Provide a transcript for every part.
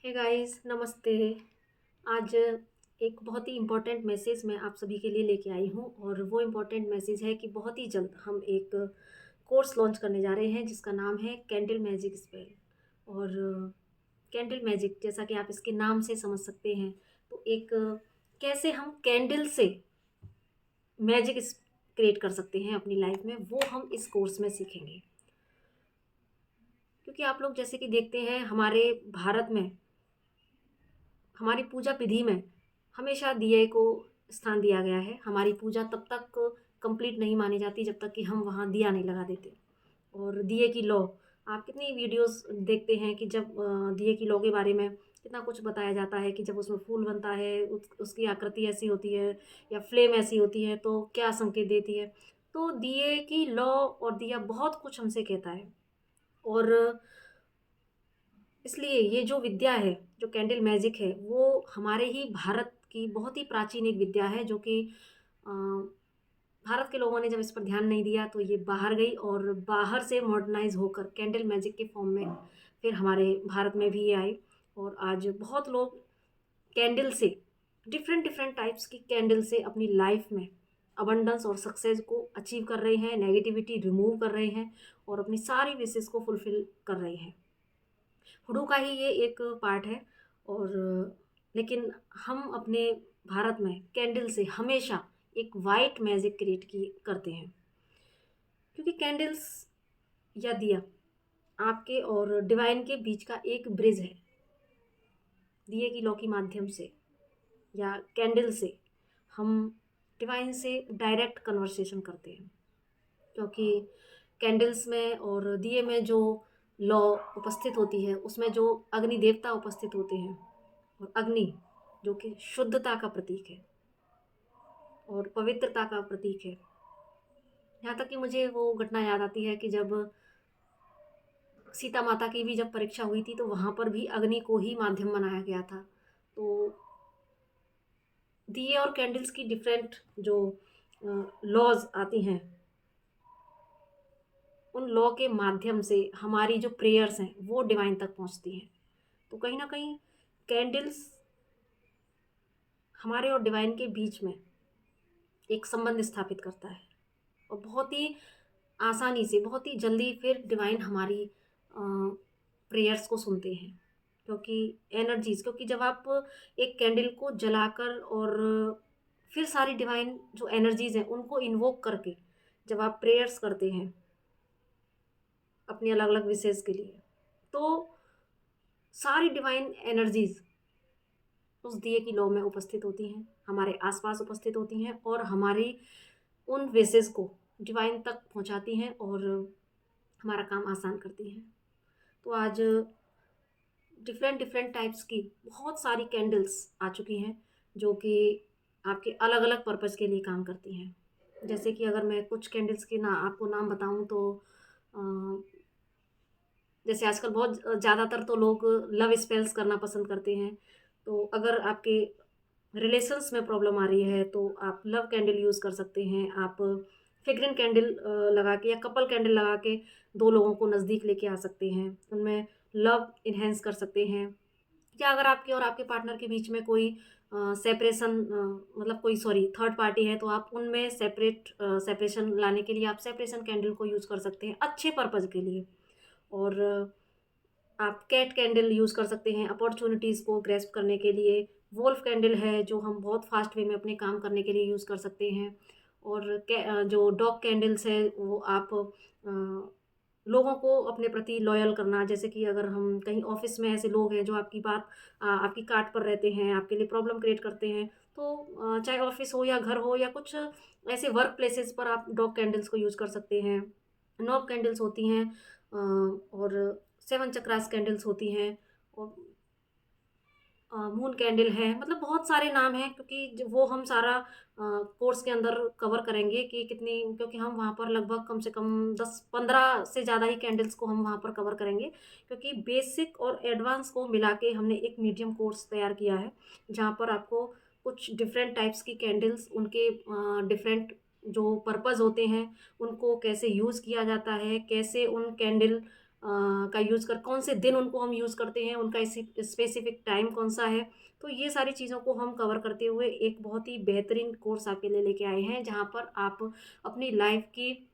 Hey guys, नमस्ते। आज एक बहुत ही इम्पोर्टेंट मैसेज मैं आप सभी के लिए लेके आई हूँ और वो इम्पोर्टेंट मैसेज है कि बहुत ही जल्द हम एक कोर्स लॉन्च करने जा रहे हैं जिसका नाम है कैंडल मैजिक स्पेल। और कैंडल मैजिक, जैसा कि आप इसके नाम से समझ सकते हैं, तो एक कैसे हम कैंडल से मैजिक क्रिएट कर सकते हैं अपनी लाइफ में, वो हम इस कोर्स में सीखेंगे। क्योंकि आप लोग जैसे कि देखते हैं, हमारे भारत में हमारी पूजा विधि में हमेशा दिए को स्थान दिया गया है। हमारी पूजा तब तक कंप्लीट नहीं मानी जाती जब तक कि हम वहाँ दिया नहीं लगा देते। और दिए की लौ, आप कितनी वीडियोस देखते हैं कि जब दिए की लौ के बारे में कितना कुछ बताया जाता है कि जब उसमें फूल बनता है, उसकी आकृति ऐसी होती है या फ्लेम ऐसी होती है तो क्या संकेत देती है। तो दिए की लौ और दिया बहुत कुछ हमसे कहता है। और इसलिए ये जो विद्या है, जो कैंडल मैजिक है, वो हमारे ही भारत की बहुत ही प्राचीन एक विद्या है, जो कि अ, भारत के लोगों ने जब इस पर ध्यान नहीं दिया तो ये बाहर गई और बाहर से मॉडर्नाइज होकर कैंडल मैजिक के फॉर्म में फिर हमारे भारत में भी ये आई। और आज बहुत लोग कैंडल से, डिफरेंट डिफरेंट टाइप्स की कैंडल से अपनी लाइफ में अबंडेंस और सक्सेस को अचीव कर रहे हैं, नेगेटिविटी रिमूव कर रहे हैं और अपनी सारी विशेष को फुलफिल कर रहे हैं। हुडू का ही ये एक पार्ट है। और लेकिन हम अपने भारत में कैंडल से हमेशा एक वाइट मैजिक क्रिएट की करते हैं, क्योंकि कैंडल्स या दिया आपके और डिवाइन के बीच का एक ब्रिज है। दिए की लौ के माध्यम से या कैंडल से हम डिवाइन से डायरेक्ट कन्वर्सेशन करते हैं, क्योंकि कैंडल्स में और दिए में जो लौ उपस्थित होती है उसमें जो अग्नि देवता उपस्थित होते हैं। और अग्नि जो कि शुद्धता का प्रतीक है और पवित्रता का प्रतीक है। यहाँ तक कि मुझे वो घटना याद आती है कि जब सीता माता की भी जब परीक्षा हुई थी तो वहाँ पर भी अग्नि को ही माध्यम बनाया गया था। तो दिए और कैंडल्स की डिफरेंट जो लॉज आती हैं, उन लॉ के माध्यम से हमारी जो प्रेयर्स हैं वो डिवाइन तक पहुँचती हैं। तो कहीं ना कहीं कैंडल्स हमारे और डिवाइन के बीच में एक संबंध स्थापित करता है और बहुत ही आसानी से, बहुत ही जल्दी फिर डिवाइन हमारी प्रेयर्स को सुनते हैं। क्योंकि एनर्जीज, क्योंकि जब आप एक कैंडल को जलाकर और फिर सारी डिवाइन जो एनर्जीज हैं उनको इन्वोक करके जब आप प्रेयर्स करते हैं अपनी अलग अलग विशेष के लिए, तो सारी डिवाइन एनर्जीज उस दिए की लौ में उपस्थित होती हैं, हमारे आसपास उपस्थित होती हैं और हमारी उन विशेष को डिवाइन तक पहुंचाती हैं और हमारा काम आसान करती हैं। तो आज डिफरेंट डिफरेंट टाइप्स की बहुत सारी कैंडल्स आ चुकी हैं जो कि आपके अलग अलग पर्पज़ के लिए काम करती हैं। जैसे कि अगर मैं कुछ कैंडल्स के ना आपको नाम बताऊं तो अ, जैसे आजकल बहुत ज़्यादातर तो लोग लव स्पेल्स करना पसंद करते हैं। तो अगर आपके रिलेशंस में प्रॉब्लम आ रही है तो आप लव कैंडल यूज़ कर सकते हैं। आप फ्रेग्रेंट कैंडल लगा के या कपल कैंडल लगा के दो लोगों को नज़दीक लेके आ सकते हैं, उनमें लव इन्हेंस कर सकते हैं। या अगर आपके और आपके पार्टनर के बीच में कोई सेपरेशन, मतलब कोई सॉरी थर्ड पार्टी है, तो आप उनमें सेपरेशन लाने के लिए आप सेपरेशन कैंडल को यूज़ कर सकते हैं अच्छे पर्पज़ के लिए। और आप कैट कैंडल यूज़ कर सकते हैं अपॉर्चुनिटीज़ को ग्रैस्प करने के लिए। वोल्फ कैंडल है जो हम बहुत फास्ट वे में अपने काम करने के लिए यूज़ कर सकते हैं। और जो डॉग कैंडल्स है वो आप लोगों को अपने प्रति लॉयल करना, जैसे कि अगर हम कहीं ऑफिस में ऐसे लोग हैं जो आपकी बात आपकी काट पर रहते हैं, आपके लिए प्रॉब्लम क्रिएट करते हैं, तो चाहे ऑफिस हो या घर हो या कुछ ऐसे वर्क प्लेसेस पर आप डॉग कैंडल्स को यूज़ कर सकते हैं। नॉब कैंडल्स होती हैं और सेवन चक्रास कैंडल्स होती हैं और मून कैंडल है। मतलब बहुत सारे नाम हैं, क्योंकि वो हम सारा कोर्स के अंदर कवर करेंगे कि कितनी, क्योंकि हम वहाँ पर लगभग कम से कम 10-15 से ज़्यादा ही कैंडल्स को हम वहाँ पर कवर करेंगे, क्योंकि बेसिक और एडवांस को मिला के हमने एक मीडियम कोर्स तैयार किया है जहाँ पर आपको कुछ डिफरेंट टाइप्स की कैंडल्स, उनके डिफरेंट जो पर्पज़ होते हैं, उनको कैसे यूज़ किया जाता है, कैसे उन कैंडल का यूज़ कर कौन से दिन उनको हम यूज़ करते हैं, उनका स्पेसिफिक टाइम कौन सा है। तो ये सारी चीज़ों को हम कवर करते हुए एक बहुत ही बेहतरीन कोर्स आपके लिए लेके आए हैं, जहाँ पर आप अपनी लाइफ की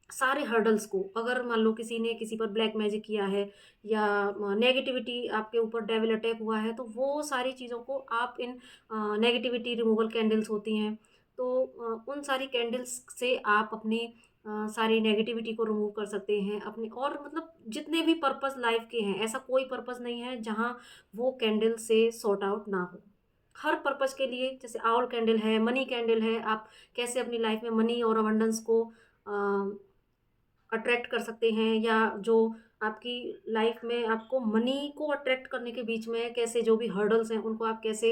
सारे हर्डल्स को, अगर मान लो किसी ने किसी पर ब्लैक मैजिक किया है या नेगेटिविटी आपके ऊपर डेविल अटैक हुआ है, तो वो सारी चीज़ों को आप इन नेगेटिविटी रिमूवल कैंडल्स होती हैं, तो उन सारी कैंडल्स से आप अपनी सारी नेगेटिविटी को रिमूव कर सकते हैं अपने, और मतलब जितने भी पर्पस लाइफ के हैं, ऐसा कोई पर्पस नहीं है जहाँ वो कैंडल से सॉर्ट आउट ना हो। हर पर्पस के लिए, जैसे आउल कैंडल है, मनी कैंडल है, आप कैसे अपनी लाइफ में मनी और अबंडेंस को अट्रैक्ट कर सकते हैं, या जो आपकी लाइफ में आपको मनी को अट्रैक्ट करने के बीच में कैसे जो भी हर्डल्स हैं उनको आप कैसे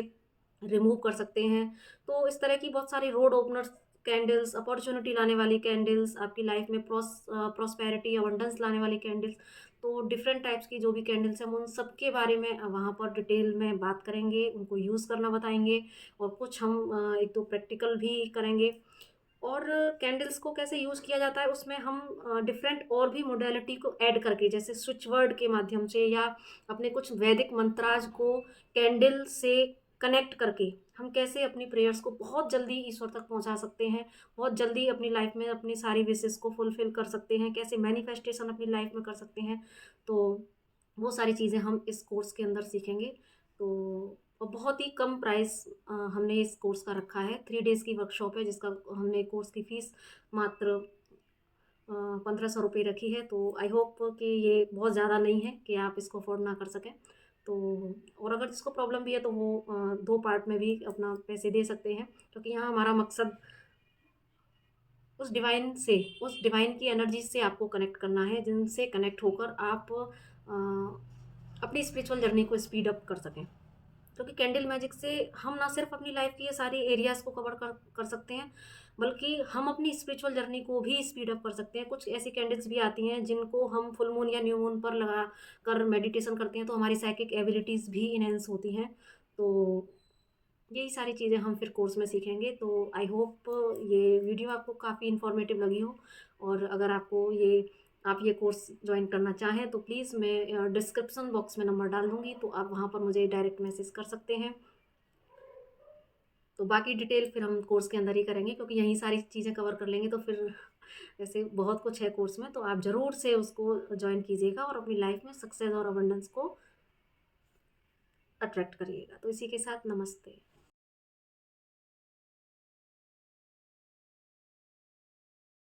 रिमूव कर सकते हैं। तो इस तरह की बहुत सारी रोड ओपनर्स कैंडल्स, अपॉर्चुनिटी लाने वाली कैंडल्स, आपकी लाइफ में प्रॉस्पेरिटी अबंडेंस लाने वाली कैंडल्स, तो डिफरेंट टाइप्स की जो भी कैंडल्स हैं हम उन सब के बारे में वहाँ पर डिटेल में बात करेंगे, उनको यूज़ करना बताएंगे, और कुछ हम एक दो प्रैक्टिकल भी करेंगे। और कैंडल्स को कैसे यूज़ किया जाता है उसमें हम डिफरेंट और भी मोडेलिटी को ऐड करके, जैसे स्विच वर्ड के माध्यम से या अपने कुछ वैदिक मंत्राज को कैंडल से कनेक्ट करके हम कैसे अपनी प्रेयर्स को बहुत जल्दी ईश्वर तक पहुंचा सकते हैं, बहुत जल्दी अपनी लाइफ में अपनी सारी विशेस को फुलफिल कर सकते हैं, कैसे मैनिफेस्टेशन अपनी लाइफ में कर सकते हैं। तो वो सारी चीज़ें हम इस कोर्स के अंदर सीखेंगे। तो और बहुत ही कम प्राइस हमने इस कोर्स का रखा है। 3 डेज़ की वर्कशॉप है, जिसका हमने कोर्स की फ़ीस मात्र 1500 रुपये रखी है। तो आई होप कि ये बहुत ज़्यादा नहीं है कि आप इसको अफोर्ड ना कर सकें। तो और अगर जिसको प्रॉब्लम भी है तो वो 2 पार्ट में भी अपना पैसे दे सकते हैं, क्योंकि यहाँ हमारा मकसद उस डिवाइन की एनर्जी से आपको कनेक्ट करना है, जिनसे कनेक्ट होकर आप अपनी स्पिरिचुअल जर्नी को स्पीड अप कर सकें। क्योंकि कैंडल मैजिक से हम ना सिर्फ अपनी लाइफ की ये सारी एरियाज़ को कवर कर सकते हैं, बल्कि हम अपनी स्पिरिचुअल जर्नी को भी स्पीड अप कर सकते हैं। कुछ ऐसी कैंडल्स भी आती हैं जिनको हम फुल मून या न्यू मून पर लगा कर मेडिटेशन करते हैं, तो हमारी साइकिक एबिलिटीज़ भी इनहेंस होती हैं। तो यही सारी चीज़ें हम फिर कोर्स में सीखेंगे। तो आई होप ये वीडियो आपको काफ़ी इन्फॉर्मेटिव लगी हो, और अगर आपको आप ये कोर्स ज्वाइन करना चाहें तो प्लीज़ मैं डिस्क्रिप्शन बॉक्स में नंबर डाल दूँगी, तो आप वहाँ पर मुझे डायरेक्ट मैसेज कर सकते हैं। तो बाकी डिटेल फिर हम कोर्स के अंदर ही करेंगे, क्योंकि यहीं सारी चीज़ें कवर कर लेंगे तो फिर वैसे बहुत कुछ है कोर्स में। तो आप ज़रूर से उसको ज्वाइन कीजिएगा और अपनी लाइफ में सक्सेस और अबंडेंस को अट्रैक्ट करिएगा। तो इसी के साथ नमस्ते।